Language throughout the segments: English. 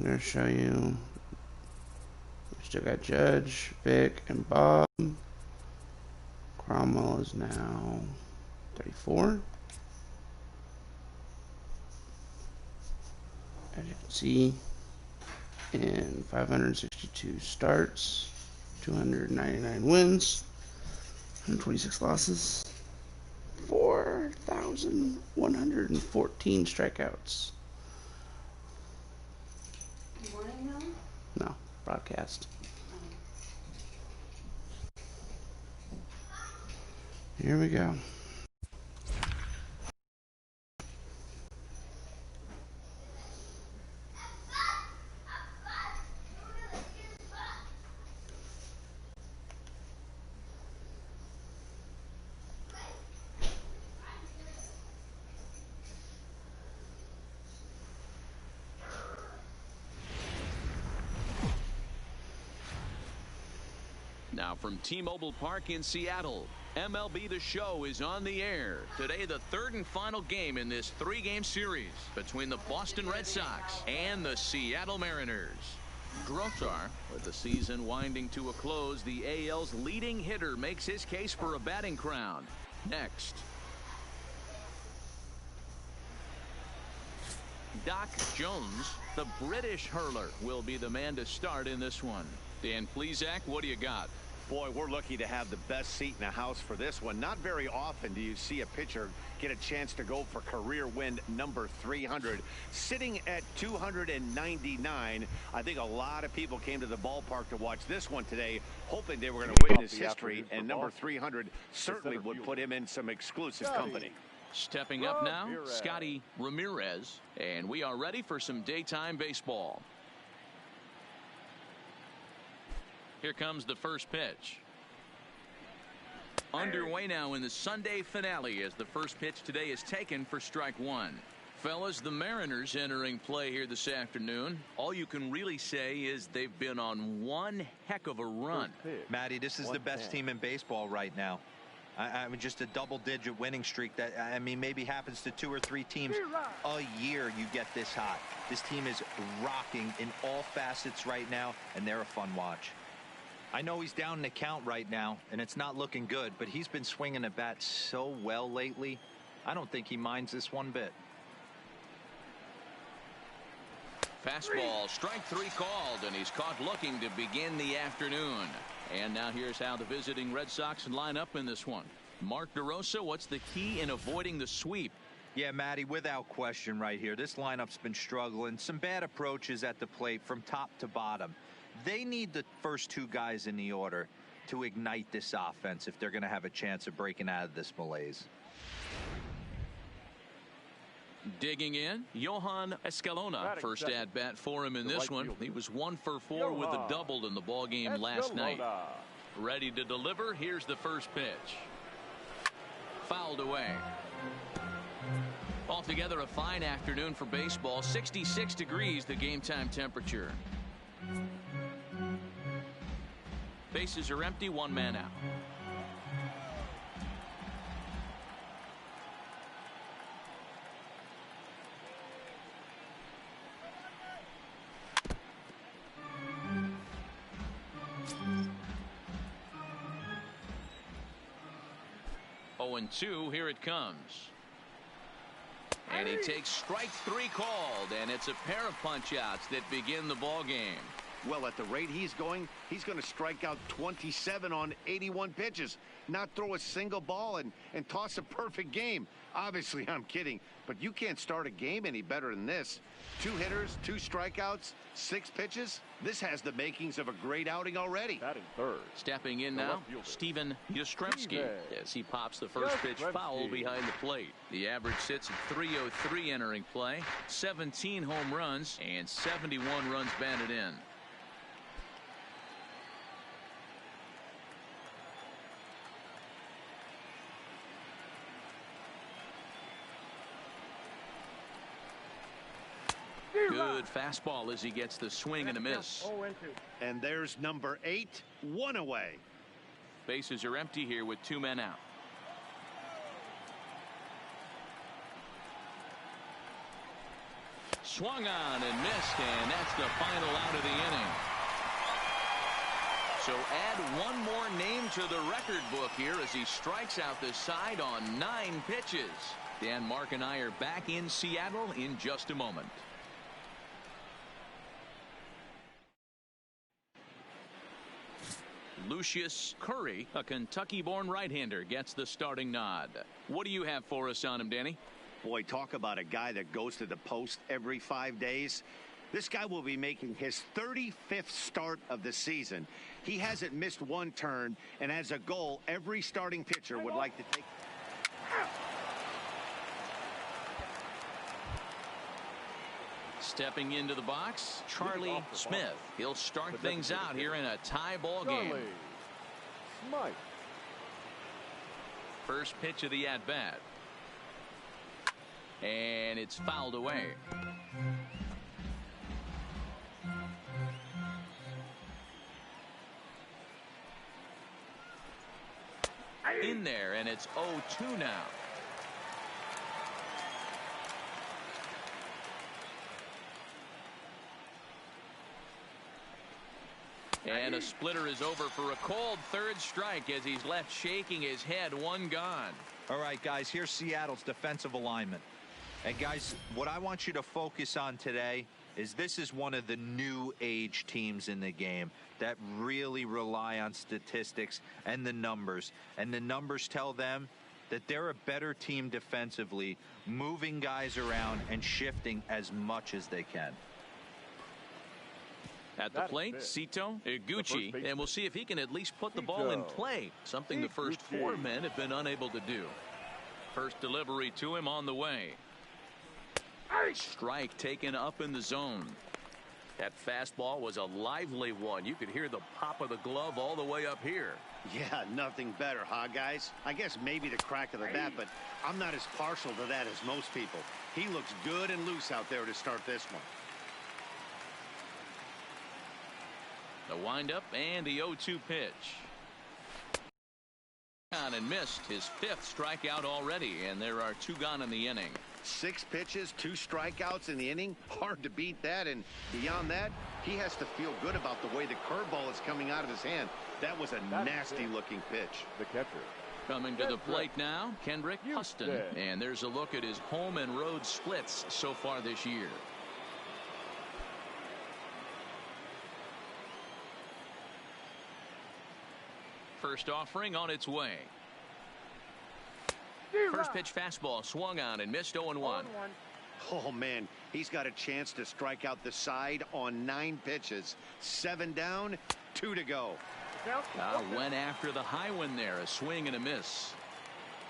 going to show you. We still got Judge, Vic, and Bob. Cromwell is now 34. As you can see, in 562 starts, 299 wins, 126 losses, 4,114 strikeouts. Morning now? No, broadcast. Here we go. Now from T-Mobile Park in Seattle, MLB The Show is on the air. Today, the third and final game in this three-game series between the Boston Red Sox and the Seattle Mariners. Grossar, with the season winding to a close, the AL's leading hitter makes his case for a batting crown. Next. Doc Jones, the British hurler, will be the man to start in this one. Dan Plesac, what do you got? Boy, we're lucky to have the best seat in the house for this one. Not very often do you see a pitcher get a chance to go for career win number 300. Sitting at 299, I think a lot of people came to the ballpark to watch this one today, hoping they were going to witness history, and number 300 certainly would put him in some exclusive company. Stepping up now, Scotty Ramirez, and we are ready for some daytime baseball. Here comes the first pitch. Underway now in the Sunday finale as the first pitch today is taken for strike one. Fellas, the Mariners entering play here this afternoon. All you can really say is they've been on one heck of a run. Matty, this is the best team in baseball right now. I mean, just a double-digit winning streak that, I mean, maybe happens to 2 or 3 teams a year. You get this hot. This team is rocking in all facets right now, and they're a fun watch. I know he's down in the count right now, and it's not looking good, but he's been swinging the bat so well lately. I don't think he minds this one bit. Fastball, strike 3 called, and he's caught looking to begin the afternoon. And now here's how the visiting Red Sox line up in this one. Mark DeRosa, what's the key in avoiding the sweep? Yeah, Matty, without question right here. This lineup's been struggling. Some bad approaches at the plate from top to bottom. They need the first 2 guys in the order to ignite this offense if they're going to have a chance of breaking out of this malaise. Digging in, Johan Escalona. First at bat for him in this one. He was 1 for 4 with a double in the ball game last night. Ready to deliver. Here's the first pitch. Fouled away. Altogether a fine afternoon for baseball. 66 degrees the game time temperature. Bases are empty, 1 man out. Oh, and 2, here it comes. And he takes strike 3 called, and it's a pair of punch-outs that begin the ball game. Well, at the rate he's going to strike out 27 on 81 pitches, not throw a single ball, and toss a perfect game. Obviously, I'm kidding, but you can't start a game any better than this. 2 hitters, 2 strikeouts, 6 pitches. This has the makings of a great outing already. Stepping in now, Steven Yastrzemski as he pops the first pitch foul behind the plate. The average sits at .303 entering play, 17 home runs, and 71 runs batted in. Good fastball as he gets the swing and a miss. And there's number 8, 1 away. Bases are empty here with 2 men out. swung on and missed, and that's the final out of the inning. So add one more name to the record book here as he strikes out the side on 9 pitches. Dan, Mark, and I are back in Seattle in just a moment. Lucius Curry, a Kentucky-born right-hander, gets the starting nod. What do you have for us on him, Danny? Boy, talk about a guy that goes to the post every 5 days. This guy will be making his 35th start of the season. He hasn't missed one turn, and as a goal, every starting pitcher would like to take. Stepping into the box, Charlie Smith. He'll start things out here in a tie ball game. First pitch of the at-bat. And it's fouled away. In there, and it's 0-2 now. And a splitter is over for a cold third strike as he's left shaking his head. One gone. All right, guys, here's Seattle's defensive alignment. And, guys, what I want you to focus on today is this is one of the new age teams in the game that really rely on statistics and the numbers. And the numbers tell them that they're a better team defensively, moving guys around and shifting as much as they can. At the plate, Cito Iguchi, and we'll see if he can at least put the ball in play, something the first 4 men have been unable to do. First delivery to him on the way. Strike taken up in the zone. That fastball was a lively one. You could hear the pop of the glove all the way up here. Yeah, nothing better, huh, guys? I guess maybe the crack of the bat, but I'm not as partial to that as most people. He looks good and loose out there to start this one. The windup and the 0-2 pitch. On and missed his 5th strikeout already, and there are 2 gone in the inning. 6 pitches, 2 strikeouts in the inning. Hard to beat that, and beyond that, he has to feel good about the way the curveball is coming out of his hand. That was a nasty-looking pitch. The catcher. Coming to the plate now, Kendrick Huston, and there's a look at his home and road splits so far this year. First offering on its way. First pitch fastball swung on and missed 0-1. Oh, man, he's got a chance to strike out the side on 9 pitches. 7 down, 2 to go. Went after the high one there, a swing and a miss.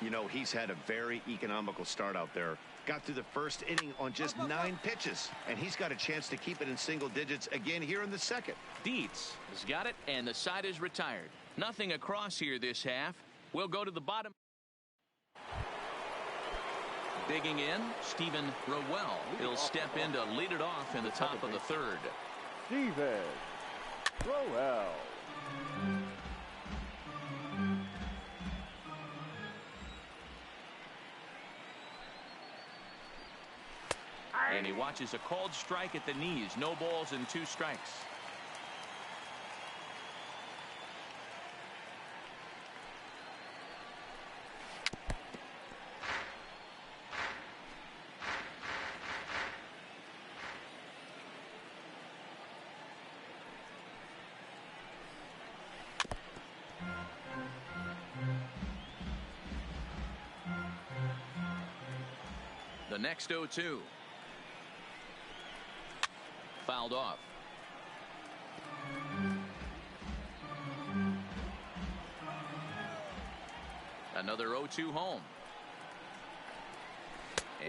You know, he's had a very economical start out there. Got through the first inning on just 9 pitches, and he's got a chance to keep it in single digits again here in the second. Dietz has got it, and the side is retired. Nothing across here this half. We'll go to the bottom. Digging in, Stephen Rowell. He'll step in to lead it off in the top of the 3rd. Stephen Rowell. And he watches a called strike at the knees. No balls and 2 strikes. The next 0-2. Fouled off. Another 0-2 home.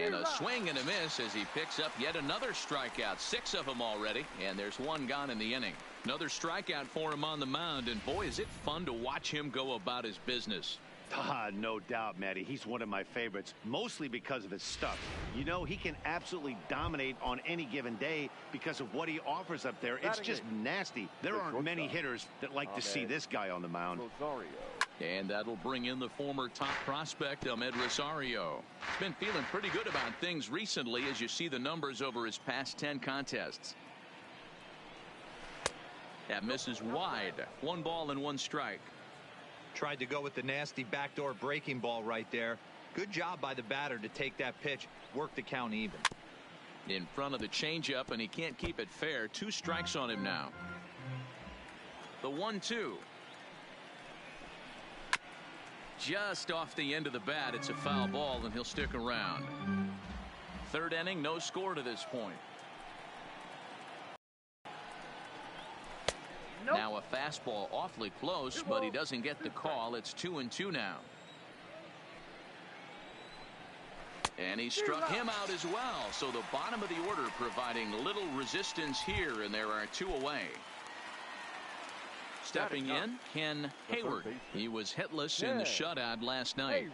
And a swing and a miss as he picks up yet another strikeout. 6 of them already, and there's 1 gone in the inning. Another strikeout for him on the mound, and boy, is it fun to watch him go about his business. No doubt, Matty. He's one of my favorites, mostly because of his stuff. You know, he can absolutely dominate on any given day because of what he offers up there. It's just nasty. There aren't many hitters that like to see this guy on the mound. And that'll bring in the former top prospect, Ahmed Rosario. He's been feeling pretty good about things recently as you see the numbers over his past 10 contests. That misses wide. 1 ball and 1 strike. Tried to go with the nasty backdoor breaking ball right there. Good job by the batter to take that pitch, work the count even. In front of the changeup, and he can't keep it fair. 2 strikes on him now. The 1-2. Just off the end of the bat. It's a foul ball, and he'll stick around. 3rd inning, no score to this point. Nope. Now a fastball awfully close, but he doesn't get the call. It's 2-2 now. And he struck him out as well. So the bottom of the order providing little resistance here, and there are 2 away. Stepping in, Ken Hayward. He was hitless in the shutout last night.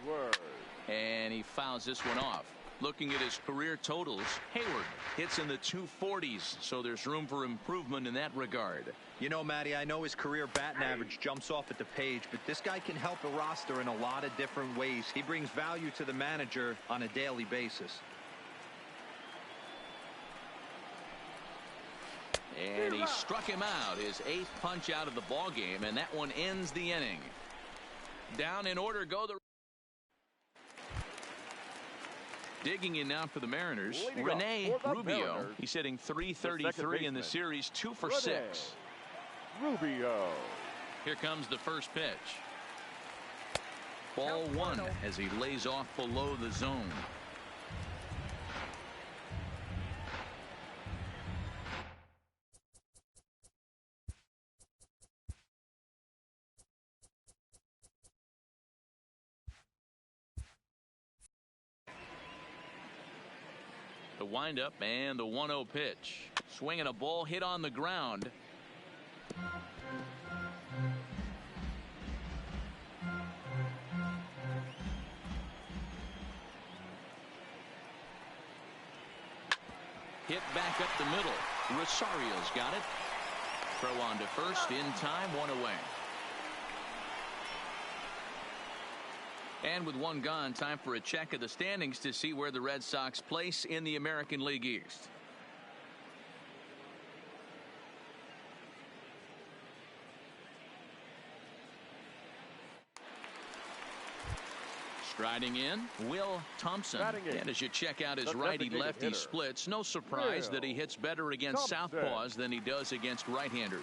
And he fouls this one off. Looking at his career totals, Hayward hits in the 240s, so there's room for improvement in that regard. You know, Matty, I know his career batting average jumps off at the page, but this guy can help a roster in a lot of different ways. He brings value to the manager on a daily basis. And he struck him out, his 8th punch out of the ball game, and that one ends the inning. Down in order go the digging in now for the Mariners, Rene Rubio. He's hitting .333 in the series, 2 for 6. Rubio. Here comes the first pitch. Ball 1 as he lays off below the zone. The windup and the 1-0 pitch. Swinging a ball hit on the ground. Hit back up the middle. Rosario's got it. Throw on to first in time, 1 away. And with 1 gone, time for a check of the standings to see where the Red Sox place in the American League East. Striding in, Will Thompson. And as you check out his righty-lefty splits, no surprise that he hits better against southpaws than he does against right-handers.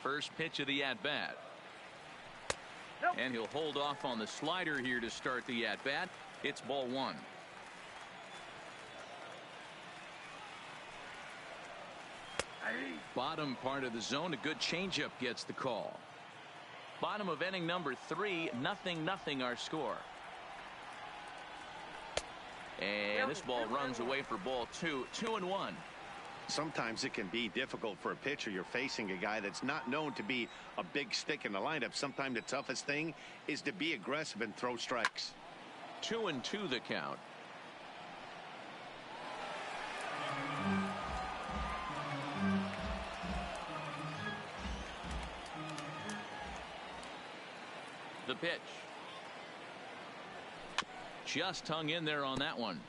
First pitch of the at-bat. And he'll hold off on the slider here to start the at-bat. It's ball 1. Bottom part of the zone, a good changeup gets the call. Bottom of inning number 3, 0-0 our score. And this ball runs away for ball 2, 2-1. Sometimes it can be difficult for a pitcher. You're facing a guy that's not known to be a big stick in the lineup. Sometimes the toughest thing is to be aggressive and throw strikes. 2-2 the count. The pitch. Just hung in there on that one.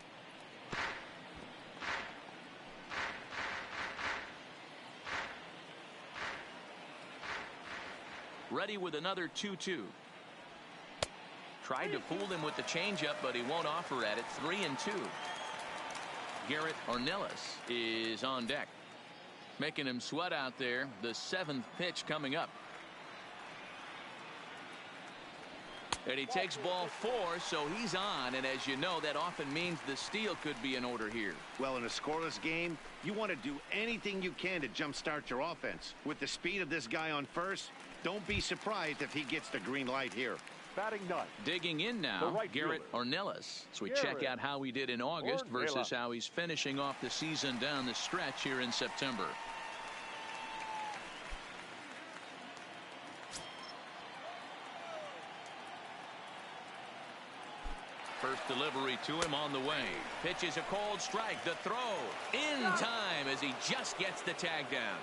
Ready with another 2-2. Tried to fool him with the changeup, but he won't offer at it. 3-2. Garrett Ornelas is on deck, making him sweat out there. The 7th pitch coming up. And he takes ball 4, so he's on. And as you know, that often means the steal could be in order here. Well, in a scoreless game, you want to do anything you can to jumpstart your offense. With the speed of this guy on first, don't be surprised if he gets the green light here. Batting ninth. Digging in now, Garrett Ornelas. So we check out how he did in August versus how he's finishing off the season down the stretch here in September. First delivery to him on the way. Pitches a cold strike. The throw in time as he just gets the tag down.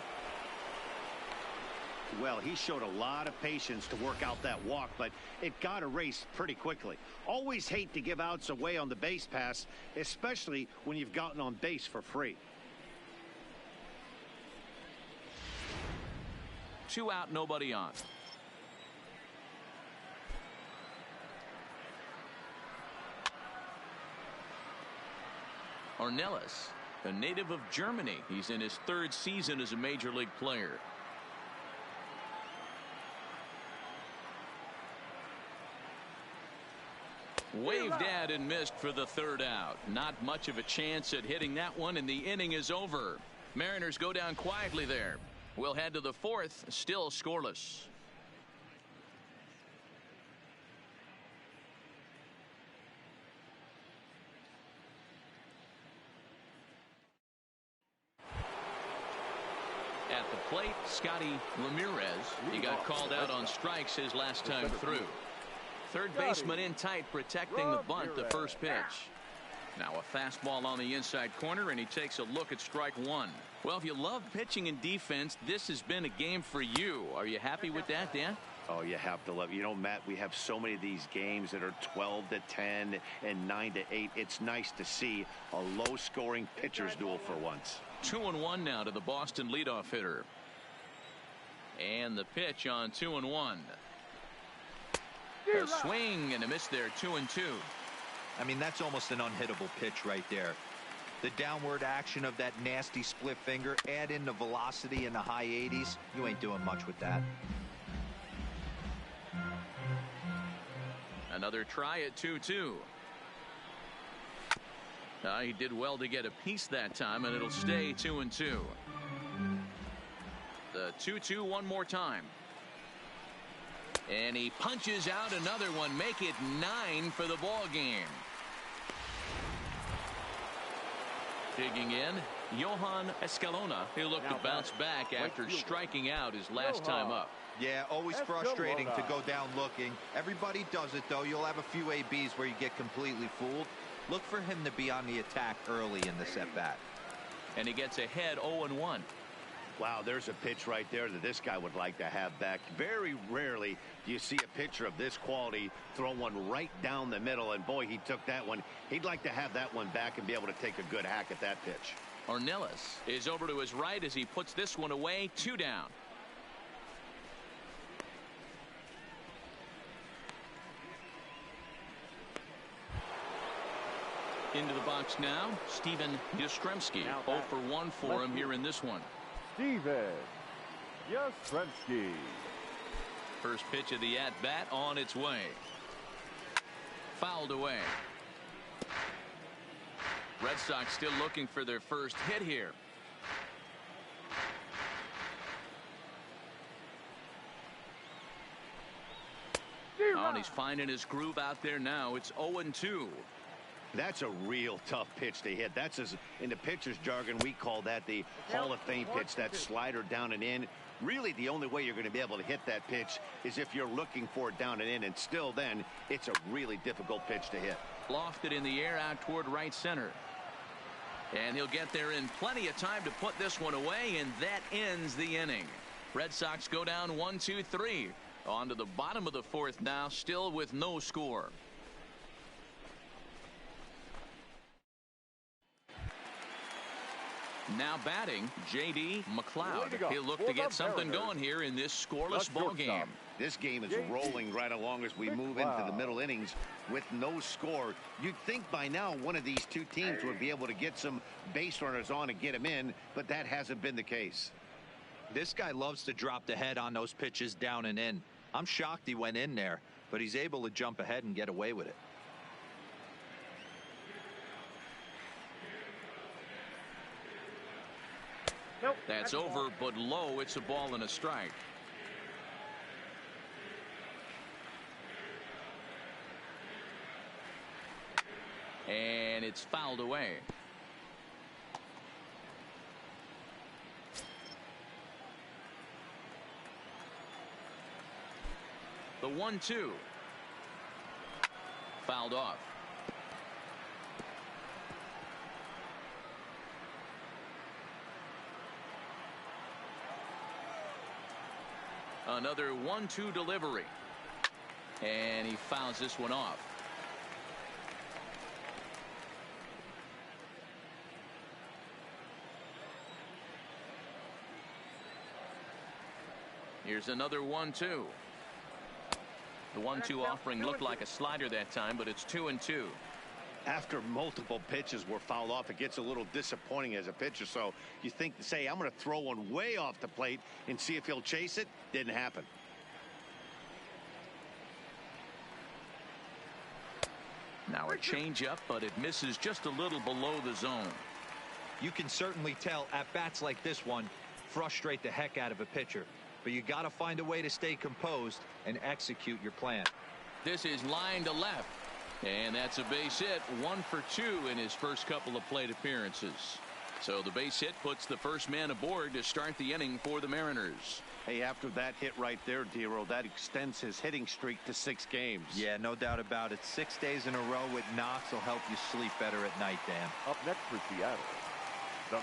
Well, he showed a lot of patience to work out that walk, but it got erased pretty quickly. Always hate to give outs away on the base pass, especially when you've gotten on base for free. 2 out, nobody on. Ornelas, a native of Germany. He's in his 3rd season as a major league player. Waved at and missed for the 3rd out. Not much of a chance at hitting that one, and the inning is over. Mariners go down quietly there. We'll head to the 4th, still scoreless. At the plate, Scotty Ramirez. He got called out on strikes his last time through. Third baseman in tight, protecting the bunt, the first pitch. Now a fastball on the inside corner, and he takes a look at strike 1. Well, if you love pitching and defense, this has been a game for you. Are you happy with that, Dan? Oh, you have to love it. You know, Matt, we have so many of these games that are 12-10 and 9-8. It's nice to see a low-scoring pitcher's duel for once. 2-1 now to the Boston leadoff hitter. And the pitch on 2-1. A swing and a miss there, 2-2. I mean, that's almost an unhittable pitch right there. The downward action of that nasty split finger, add in the velocity in the high 80s, you ain't doing much with that. Another try at 2-2. He did well to get a piece that time, and it'll stay 2-2. The 2-2 one more time. And he punches out another one. Make it 9 for the ball game. Digging in, Johan Escalona. He'll look to bounce back after striking out his last time up. Yeah, always frustrating to go down looking. Everybody does it, though. You'll have a few ABs where you get completely fooled. Look for him to be on the attack early in the at-bat. And he gets ahead 0-1. Wow, there's a pitch right there that this guy would like to have back. Very rarely do you see a pitcher of this quality throw one right down the middle, and boy, he took that one. He'd like to have that one back and be able to take a good hack at that pitch. Ornelas is over to his right as he puts this one away. 2 down. Into the box now, Steven Yastrzemski. 0 for 1 for him here in this one. Steven Yastrzemski. First pitch of the at-bat on its way. Fouled away. Red Sox still looking for their first hit here. Oh, and he's finding his groove out there now. It's 0-2. That's a real tough pitch to hit. That's, as in the pitcher's jargon, we call that the Hall of Fame pitch. That slider down and in. Really, the only way you're going to be able to hit that pitch is if you're looking for it down and in, and still then, it's a really difficult pitch to hit. Lofted in the air out toward right center. And he'll get there in plenty of time to put this one away, and that ends the inning. Red Sox go down 1-2-3. On to the bottom of the 4th now, still with no score. Now batting, J.D. McLeod. He'll look to get something going here in this scoreless ball game. This game is rolling right along as we move into the middle innings with no score. You'd think by now one of these two teams would be able to get some base runners on and get them in, but that hasn't been the case. This guy loves to drop the head on those pitches down and in. I'm shocked he went in there, but he's able to jump ahead and get away with it. Nope, that's over, but low. It's a ball and a strike. And it's fouled away. The 1-2. Fouled off. Another 1-2 delivery. And he fouls this one off. Here's another 1-2. The 1-2 offering looked like a slider that time, but it's 2-2. After multiple pitches were fouled off, it gets a little disappointing as a pitcher. So you think, say, I'm going to throw one way off the plate and see if he'll chase it. Didn't happen. Now a changeup, but it misses just a little below the zone. You can certainly tell at bats like this one frustrate the heck out of a pitcher. But you got to find a way to stay composed and execute your plan. This is line to left. And that's a base hit. 1 for 2 in his first couple of plate appearances. So the base hit puts the first man aboard to start the inning for the Mariners. Hey, after that hit right there, Dero, that extends his hitting streak to 6 games. Yeah, no doubt about it. 6 days in a row with knocks will help you sleep better at night, Dan. Up next for Seattle.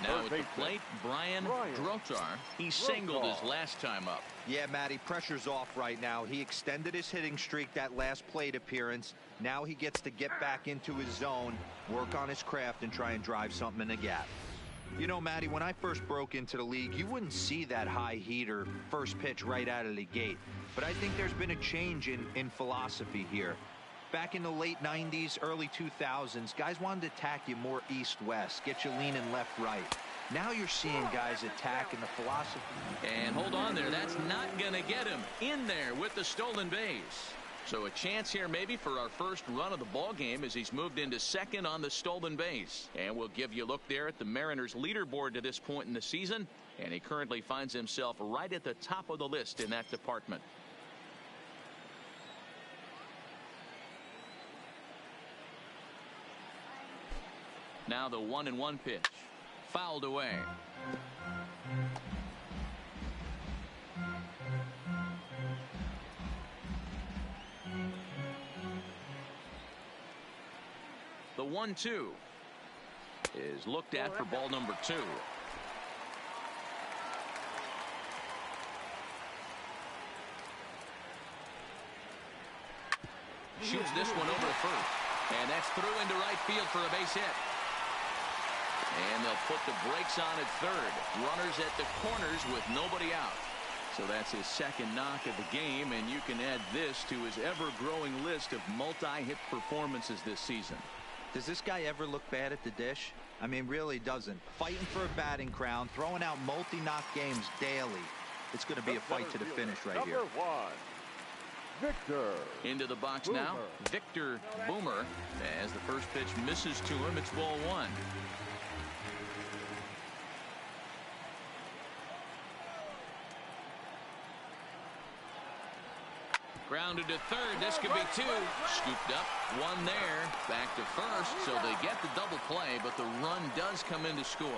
Now at the plate, Brian Drotar. He singled his last time up. Yeah, Matty, pressure's off right now. He extended his hitting streak that last plate appearance. Now he gets to get back into his zone, work on his craft, and try and drive something in the gap. You know, Matty, when I first broke into the league, you wouldn't see that high heater first pitch right out of the gate. But I think there's been a change in philosophy here. Back in the late 90s, early 2000s, guys wanted to attack you more east-west, get you leaning left-right. Now you're seeing guys attacking the philosophy. And hold on there, that's not going to get him in there with the stolen base. So a chance here maybe for our first run of the ball game as he's moved into second on the stolen base. And we'll give you a look there at the Mariners leaderboard to this point in the season. And he currently finds himself right at the top of the list in that department. Now the 1-1 pitch. Fouled away. The 1-2 is looked at for ball number 2. Shoots this one over to first. And that's through into right field for a base hit. And they'll put the brakes on at third. Runners at the corners with nobody out. So that's his second knock of the game, and you can add this to his ever-growing list of multi-hit performances this season. Does this guy ever look bad at the dish? I mean, really doesn't. Fighting for a batting crown, throwing out multi-knock games daily. It's going to be a fight to the finish right here. Number 1, Victor. Into the box now, Victor Boomer. As the first pitch misses to him, it's ball 1. Grounded to third. This could be 2. Scooped up. 1 there. Back to first. So they get the double play, but the run does come in to score.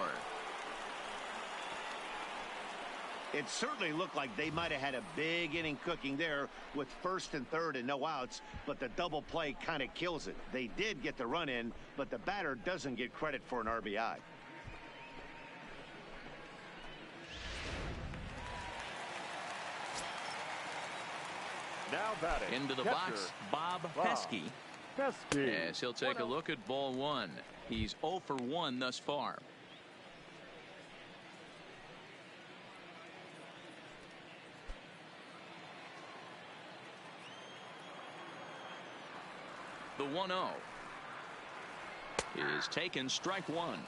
It certainly looked like they might have had a big inning cooking there with first and third and no outs, but the double play kind of kills it. They did get the run in, but the batter doesn't get credit for an RBI. Now batting. Into the catcher, box, Bob Pesky. Pesky. Yes, he'll take a look at ball 1. He's 0 for 1 thus far. The 1-0 is taken, strike 1.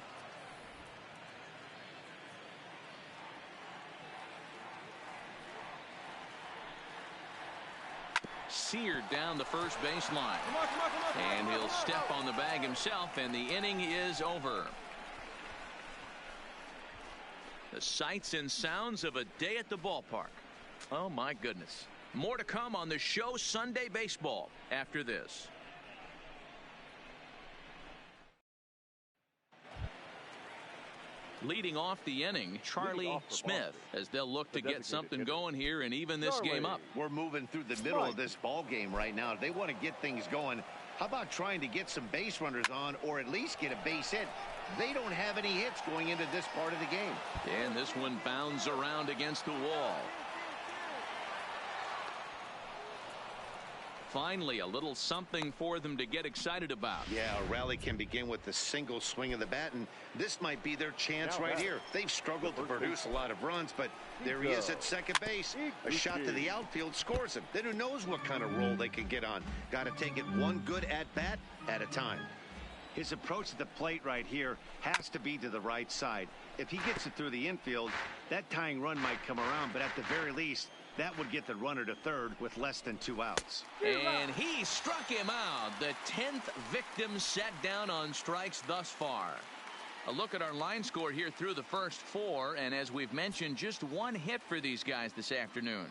Seared down the first baseline. And he'll step on the bag himself, and the inning is over. The sights and sounds of a day at the ballpark. Oh, my goodness. More to come on the show Sunday Baseball after this. Leading off the inning, Charlie Smith, as they'll look to get something going here and even this game up. We're moving through the middle of this ball game right now. They want to get things going. How about trying to get some base runners on, or at least get a base hit? They don't have any hits going into this part of the game. And this one bounds around against the wall. Finally, a little something for them to get excited about. Yeah, a rally can begin with a single swing of the bat, and this might be their chance right here. They've struggled to produce a lot of runs, but there he is at second base. A shot to the outfield scores him. Then who knows what kind of roll they can get on. Got to take it one good at-bat at a time. His approach to the plate right here has to be to the right side. If he gets it through the infield, that tying run might come around, but at the very least, that would get the runner to third with less than 2 outs. And he struck him out. The 10th victim set down on strikes thus far. A look at our line score here through the first 4, and as we've mentioned, just 1 hit for these guys this afternoon.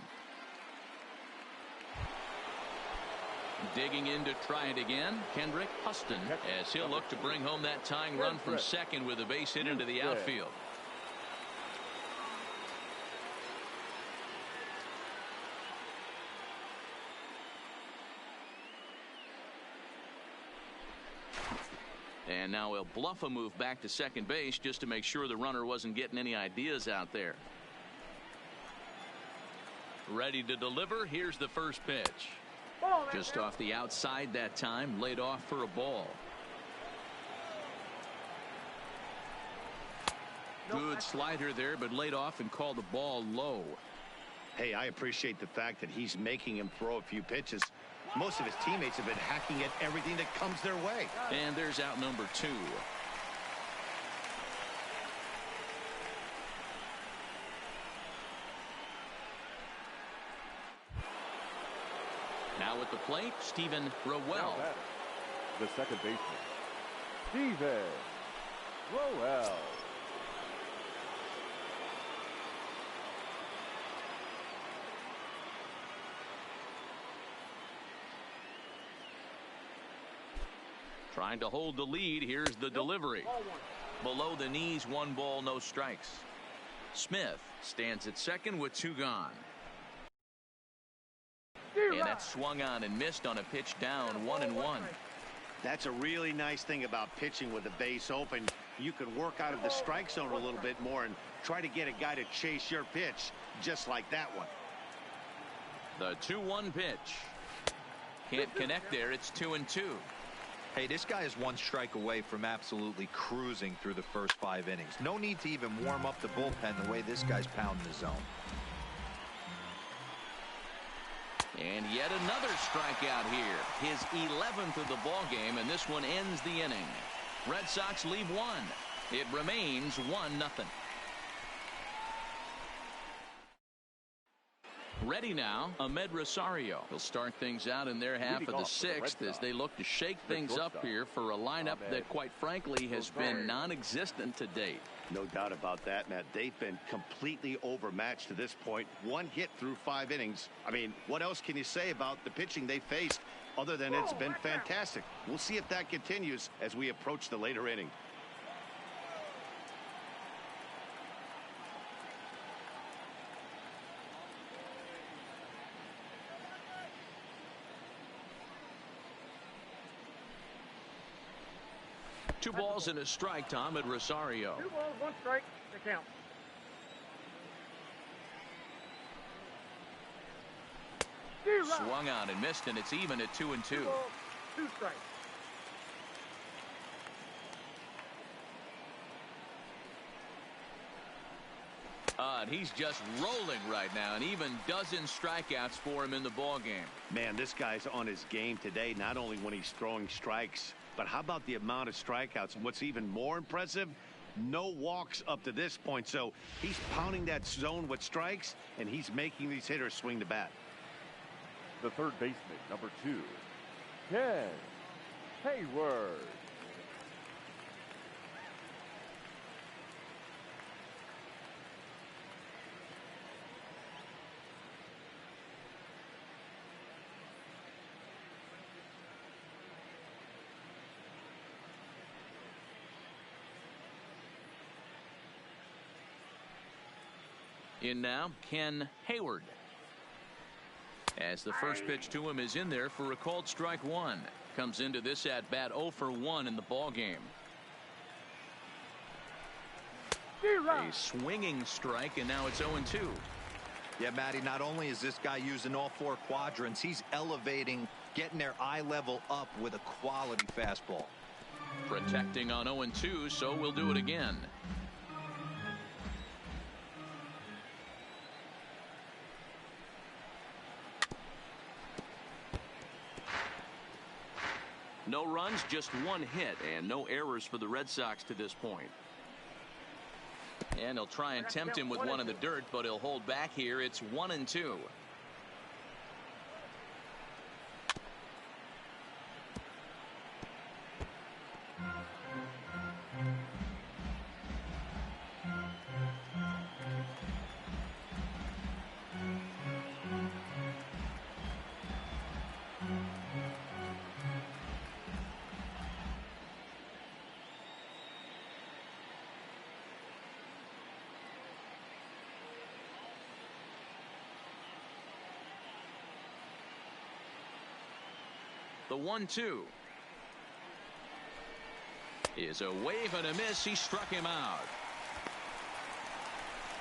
Digging in to try it again, Kendrick Huston, as he'll look to bring home that tying run from second with a base hit into the outfield. And now he'll bluff a move back to second base just to make sure the runner wasn't getting any ideas out there. Ready to deliver. Here's the first pitch. Just off the outside that time, laid off for a ball. Good slider there, but laid off and called the ball low. Hey, I appreciate the fact that he's making him throw a few pitches. Most of his teammates have been hacking at everything that comes their way. And there's out number 2. Now at the plate, Stephen Cromwell. The second baseman, Stephen Cromwell. Trying to hold the lead. Here's the delivery. Below the knees, 1 ball, no strikes. Smith stands at second with 2 gone. And that swung on and missed on a pitch down, 1-1. That's a really nice thing about pitching with the base open. You can work out of the strike zone a little bit more and try to get a guy to chase your pitch, just like that one. The 2-1 pitch. Can't connect there. It's 2-2. Hey, this guy is 1 strike away from absolutely cruising through the first 5 innings. No need to even warm up the bullpen the way this guy's pounding the zone. And yet another strikeout here. His 11th of the ball game, and this one ends the inning. Red Sox leave 1. It remains 1-0. Ready now, Ahmed Rosario. He'll start things out in their half of the 6th as they look to shake things up here for a lineup that, quite frankly, has been non-existent to date. No doubt about that, Matt. They've been completely overmatched to this point. 1 hit through 5 innings. I mean, what else can you say about the pitching they faced other than it's been fantastic? We'll see if that continues as we approach the later inning. Two balls and a strike to Ahmed Rosario. 2 balls, 1 strike to count. Swung on and missed, and it's even at 2-2. 2 balls, 2 strikes. And he's just rolling right now, and even dozen strikeouts for him in the ball game. Man, this guy's on his game today, not only when he's throwing strikes, but how about the amount of strikeouts? And what's even more impressive, no walks up to this point. So he's pounding that zone with strikes, and he's making these hitters swing the bat. The third baseman, number 2, Ken Hayward. In now, Ken Hayward. As the first pitch to him is in there for a called strike 1. Comes into this at bat 0 for 1 in the ball game. A swinging strike, and now it's 0-2. Yeah, Matty, not only is this guy using all 4 quadrants, he's elevating getting their eye level up with a quality fastball. Protecting on 0-2, so we'll do it again. No runs, just one hit, and no errors for the Red Sox to this point. And he'll try and tempt him with one in the dirt, but he'll hold back here. It's 1-2. The 1-2 is a wave and a miss. He struck him out.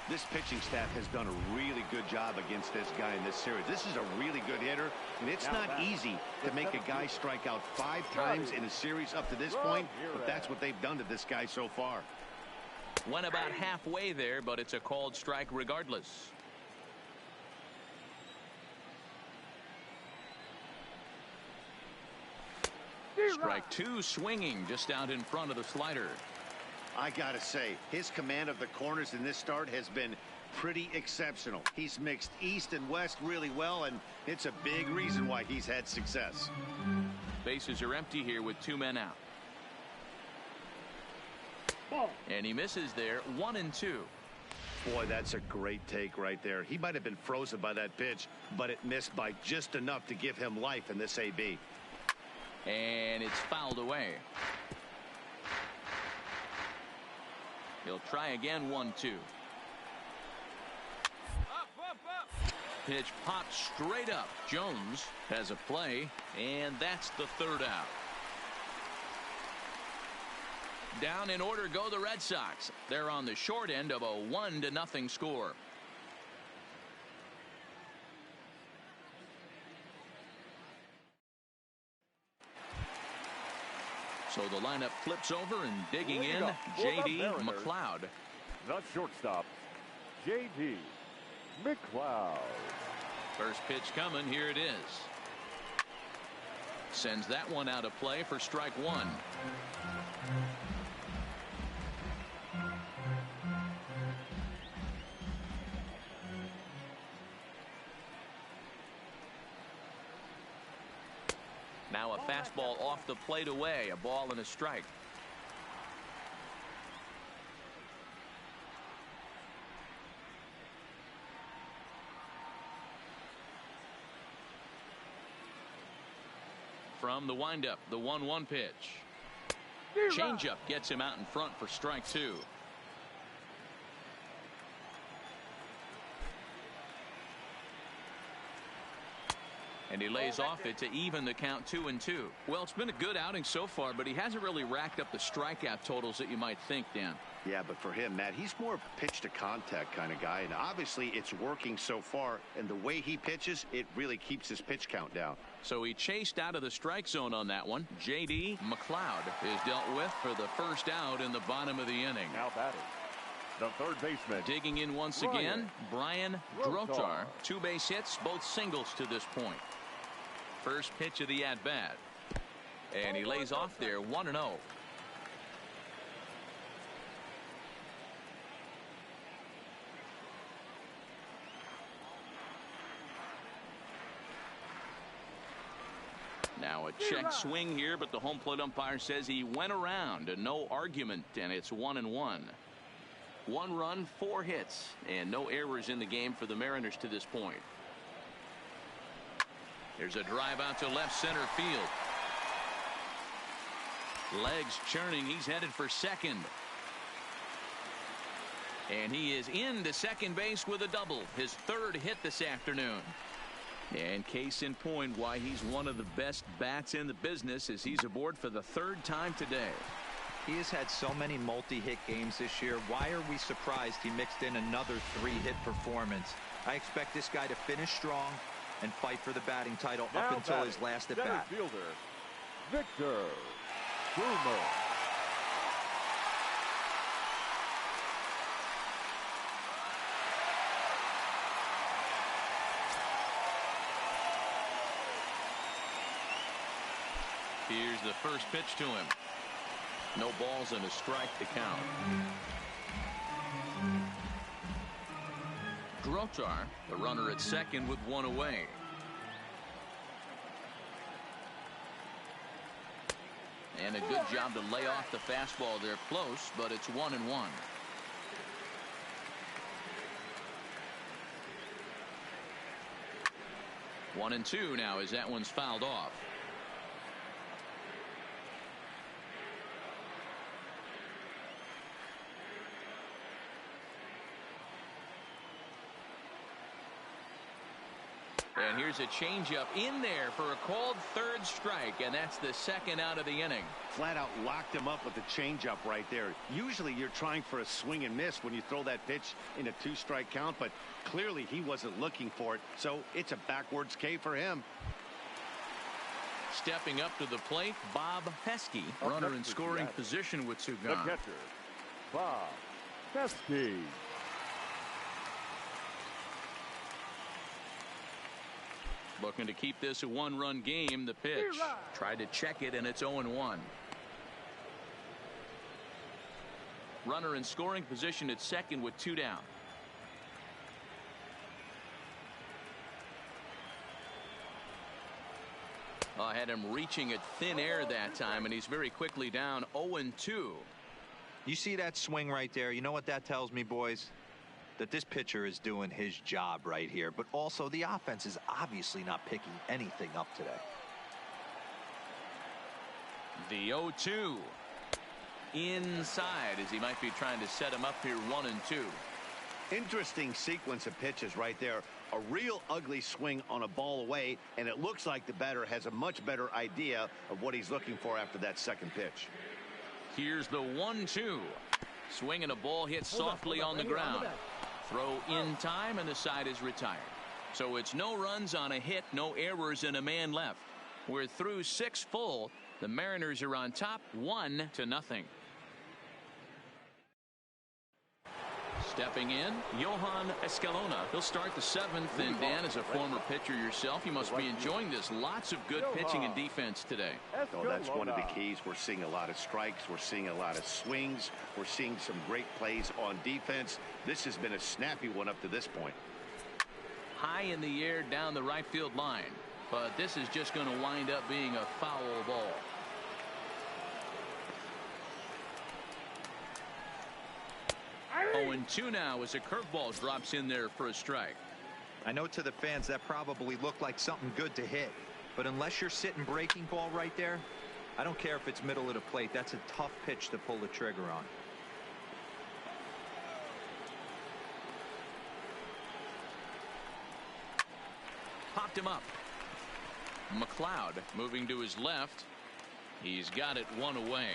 This pitching staff has done a really good job against this guy in this series. This is a really good hitter, and it's not easy to make a guy strike out 5 times in a series up to this point, but that's what they've done to this guy so far. Went about halfway there, but it's a called strike regardless. Strike 2, swinging just out in front of the slider. I gotta say, his command of the corners in this start has been pretty exceptional. He's mixed east and west really well, and it's a big reason why he's had success. Bases are empty here with 2 men out. And he misses there. 1-2. Boy, that's a great take right there. He might have been frozen by that pitch, but it missed by just enough to give him life in this AB. And it's fouled away. He'll try again. 1-2. Pitch popped straight up. Jones has a play, and that's the 3rd out. Down in order go the Red Sox. They're on the short end of a 1-0 score. So the lineup flips over, and digging in, J.D. McLeod. The shortstop, J.D. McLeod. First pitch coming. Here it is. Sends that one out of play for strike 1. Now a fastball off the plate away. A ball and a strike. From the windup, the 1-1 pitch. Changeup gets him out in front for strike 2. And he lays off it to even the count. 2-2. Well, it's been a good outing so far, but he hasn't really racked up the strikeout totals that you might think, Dan. Yeah, but for him, Matt, he's more of a pitch to contact kind of guy, and obviously it's working so far, and the way he pitches, it really keeps his pitch count down. So he chased out of the strike zone on that one. J.D. McLeod is dealt with for the first out in the bottom of the inning. Now batting, the third baseman. Digging in once again, Brian Drotar. 2 base hits, both singles to this point. First pitch of the at-bat. And he lays off there. 1-0. Now a check swing here, but the home plate umpire says he went around. No argument, and it's 1-1. 1 run, 4 hits, and no errors in the game for the Mariners to this point. There's a drive out to left center field. Legs churning. He's headed for second. And he is into second base with a double. His 3rd hit this afternoon. And case in point why he's one of the best bats in the business is he's aboard for the 3rd time today. He has had so many multi-hit games this year. Why are we surprised he mixed in another 3-hit performance? I expect this guy to finish strong, and fight for the batting title Now up until batting, his last at center bat. fielder, Victor Cromwell. Here's the first pitch to him. No balls and a strike to count. Grotar, the runner at second with one away. And a good job to lay off the fastball there close, but it's 1-1. 1-2 now as that one's fouled off. And here's a changeup in there for a called third strike, and that's the second out of the inning. Flat out locked him up with the changeup right there. Usually you're trying for a swing and miss when you throw that pitch in a 2-strike count, but clearly he wasn't looking for it, so it's a backwards K for him. Stepping up to the plate, Bob Pesky, runner in scoring position with two The gone. catcher, Bob Pesky. Looking to keep this a one-run game. The pitch. Tried to check it, and it's 0-1. Runner in scoring position at second with two down. I had him reaching at thin air that time, and he's very quickly down 0-2. You see that swing right there? You know what that tells me, boys? That this pitcher is doing his job right here, but also the offense is obviously not picking anything up today. The 0-2 inside as he might be trying to set him up here 1-2. Interesting sequence of pitches right there. A real ugly swing on a ball away, and it looks like the batter has a much better idea of what he's looking for after that second pitch. Here's the 1-2. Swinging a ball hit softly on the ground. Throw in time, and the side is retired. So it's no runs on a hit, no errors, and a man left. We're through 6 full. The Mariners are on top 1-0. Stepping in, Johan Escalona. He'll start the 7th, and Dan, as a former pitcher yourself, you must be enjoying this. Lots of good pitching and defense today. Oh, that's one of the keys. We're seeing a lot of strikes. We're seeing a lot of swings. We're seeing some great plays on defense. This has been a snappy one up to this point. High in the air down the right field line, but this is just going to wind up being a foul ball. Oh, and 2 now as a curveball drops in there for a strike. I know to the fans that probably looked like something good to hit, but unless you're sitting breaking ball right there, I don't care if it's middle of the plate. That's a tough pitch to pull the trigger on. Popped him up. McLeod moving to his left. He's got it one away.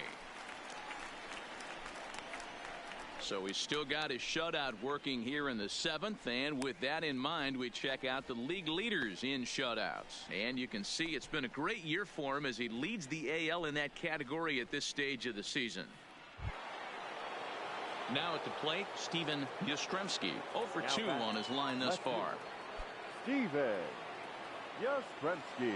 So he's still got his shutout working here in the 7th, and with that in mind, we check out the league leaders in shutouts. And you can see it's been a great year for him as he leads the AL in that category at this stage of the season. Now at the plate, Steven Yastrzemski, 0 for 2 on his line thus far. Steven Yastrzemski.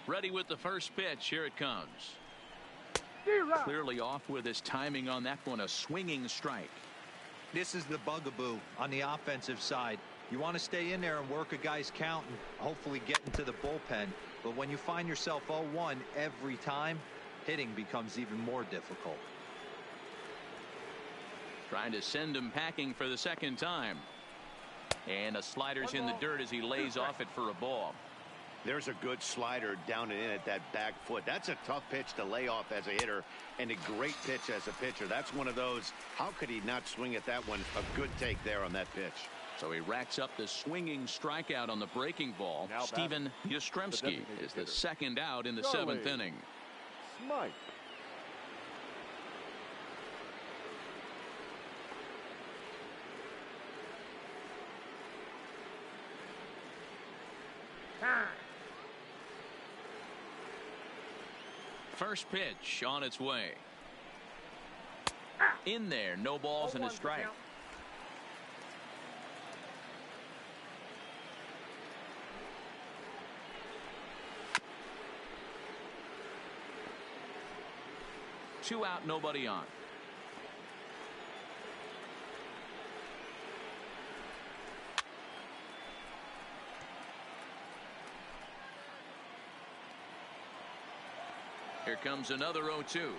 Ready with the first pitch. Here it comes. Clearly off with his timing on that one, a swinging strike. This is the bugaboo on the offensive side. You want to stay in there and work a guy's count and hopefully get into the bullpen. But when you find yourself 0-1 every time, hitting becomes even more difficult. Trying to send him packing for the second time. And a slider's in the dirt as he lays off it for a ball. There's a good slider down and in at that back foot. That's a tough pitch to lay off as a hitter, and a great pitch as a pitcher. That's one of those, how could he not swing at that one? A good take there on that pitch. So he racks up the swinging strikeout on the breaking ball. Now Steven Yastrzemski is the second out in the seventh inning. Smite. Time. First pitch on its way. In there, no balls and a 0-1 strike. count. Two out, nobody on. Here comes another 0-2.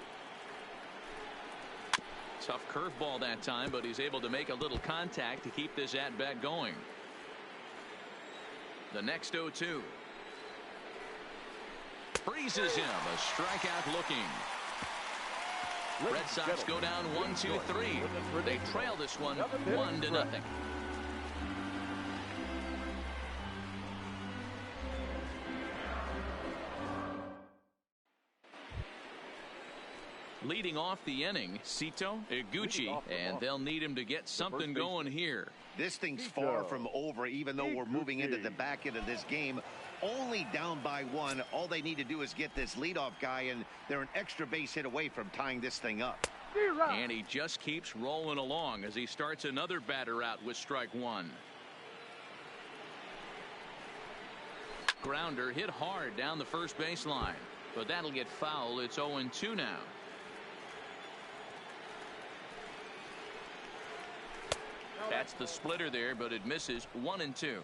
Tough curveball that time, but he's able to make a little contact to keep this at-bat going. The next 0-2. Freezes him. A strikeout looking. Red Sox go down 1-2-3. They trail this one 1-0. Leading off the inning, Cito Iguchi, and they'll need him to get something going here. This thing's far from over, even though we're moving into the back end of this game. Only down by one. All they need to do is get this leadoff guy, and they're an extra base hit away from tying this thing up. And he just keeps rolling along as he starts another batter out with strike one. Grounder hit hard down the first baseline, but that'll get foul. It's 0-2 now. That's the splitter there, but it misses. 1-2.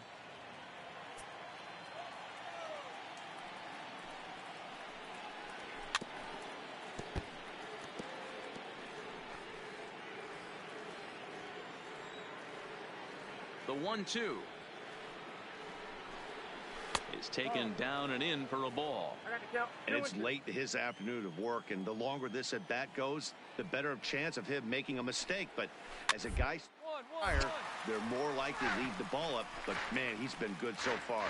The 1-2 is taken down and in for a ball. I got to count. And it's late in his afternoon of work, and the longer this at bat goes, the better chance of him making a mistake. But as a guy fire, they're more likely to leave the ball up. But man, he's been good so far.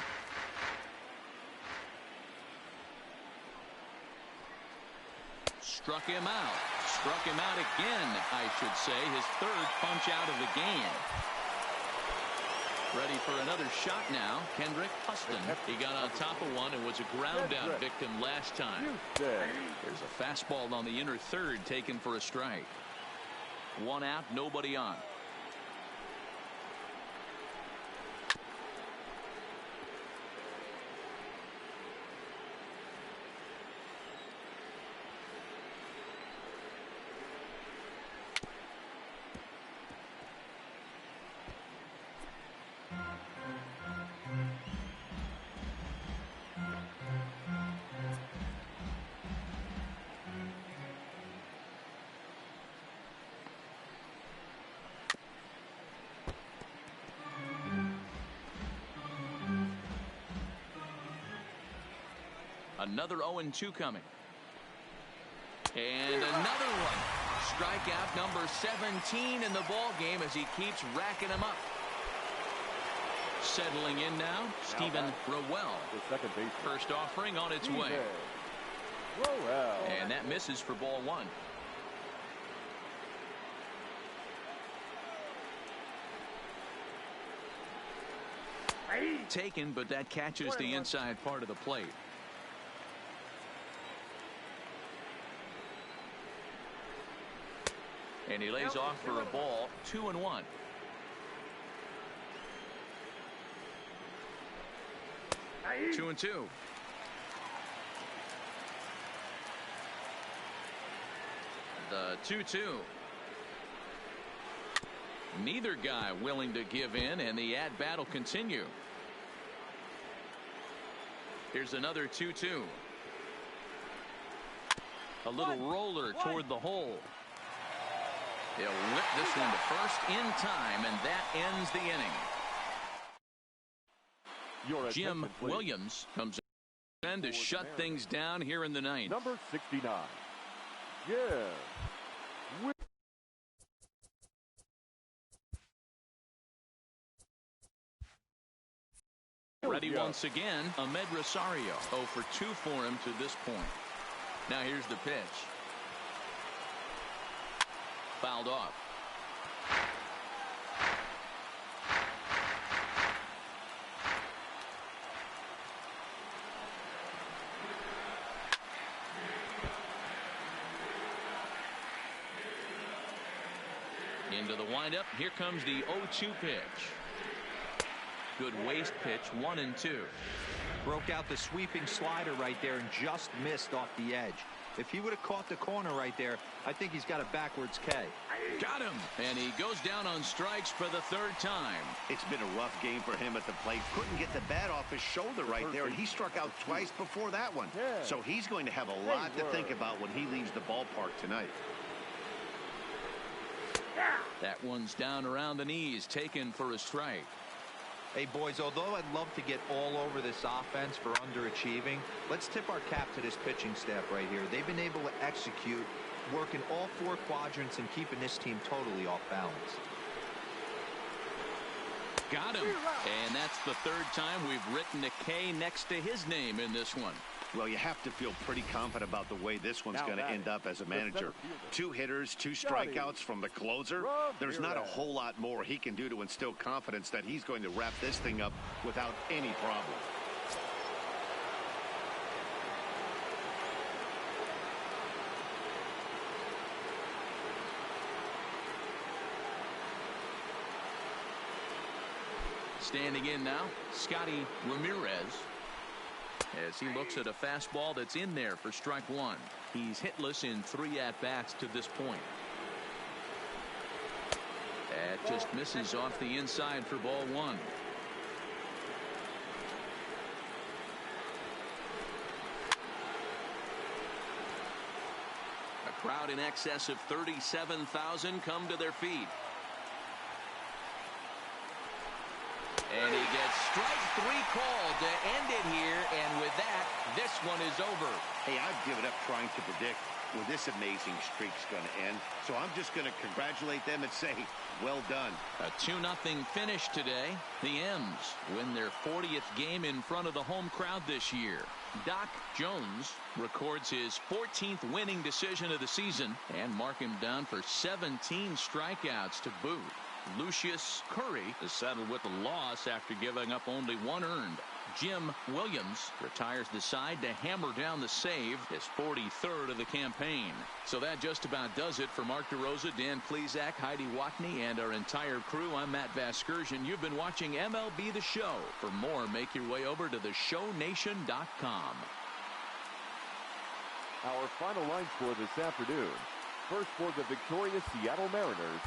Struck him out. Struck him out again, I should say. His third punch out of the game. Ready for another shot now. Kendrick Huston. He got on top of one and was a ground out victim last time. There's a fastball on the inner third taken for a strike. One out, nobody on. Another 0-2 coming. And another one. Strikeout number 17 in the ball game as he keeps racking them up. Settling in now, Stephen Cromwell. First offering on its way. And that misses for ball one. Taken, but that catches the inside part of the plate. And he lays off for a ball. 2-1. Two and two. The 2-2. Neither guy willing to give in, and the at-bat will continue. Here's another 2-2. A little roller toward the hole. He'll whip this one to first in time, and that ends the inning. Jim Williams comes in to shut things down here in the ninth. Number 69. Yeah. Ready once again, Ahmed Rosario. 0 for 2 for him to this point. Now here's the pitch. Fouled off. Into the windup. Here comes the 0-2 pitch. Good waist pitch, 1-2. Broke out the sweeping slider right there and just missed off the edge. If he would have caught the corner right there, I think he's got a backwards K. Got him. And he goes down on strikes for the 3rd time. It's been a rough game for him at the plate. Couldn't get the bat off his shoulder right there, and he struck out twice before that one. So he's going to have a lot to think about when he leaves the ballpark tonight. That one's down around the knees, taken for a strike. Hey, boys, although I'd love to get all over this offense for underachieving, let's tip our cap to this pitching staff right here. They've been able to execute, working all 4 quadrants and keeping this team totally off balance. Got him. And that's the 3rd time we've written a K next to his name in this one. Well, you have to feel pretty confident about the way this one's going to end up as a manager. 2 hitters, 2 strikeouts from the closer. There's not a whole lot more he can do to instill confidence that he's going to wrap this thing up without any problem. Standing in now, Scotty Ramirez. As he looks at a fastball that's in there for strike 1. He's hitless in 3 at-bats to this point. That just misses off the inside for ball 1. A crowd in excess of 37,000 come to their feet. And he gets strike 3 called to end it here, and with that, this one is over. Hey, I've given up trying to predict where this amazing streak's going to end, so I'm just going to congratulate them and say, well done. A 2-0 finish today. The M's win their 40th game in front of the home crowd this year. Doc Jones records his 14th winning decision of the season and mark him down for 17 strikeouts to boot. Lucius Curry is settled with a loss after giving up only 1 earned. Jim Williams retires the side to hammer down the save, his 43rd of the campaign. So that just about does it for Mark DeRosa, Dan Plesac, Heidi Watney, and our entire crew. I'm Matt Vasgersian. You've been watching MLB The Show. For more, make your way over to theshownation.com. Our final line score this afternoon. First for the victorious Seattle Mariners.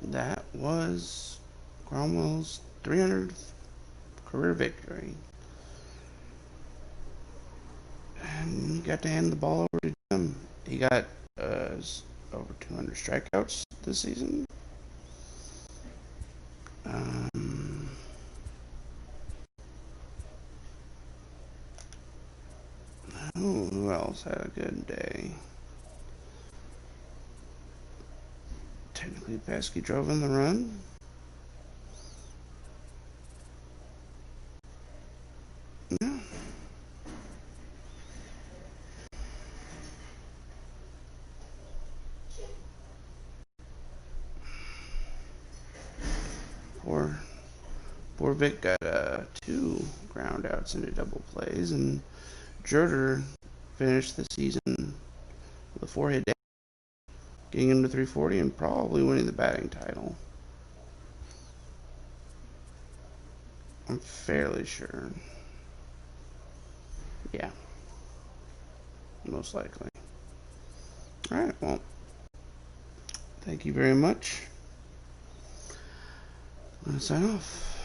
That was Cromwell's 300th career victory. And he got to hand the ball over to Jim. He got over 200 strikeouts this season. Who else had a good day? Technically, Pesky drove in the run. Yeah. Poor Vic got 2 ground outs into double plays, and Jerder finished the season with a 4-hit day. getting him to 340 and probably winning the batting title. I'm fairly sure. Yeah. Most likely. Alright, well, thank you very much. I'm going to sign off.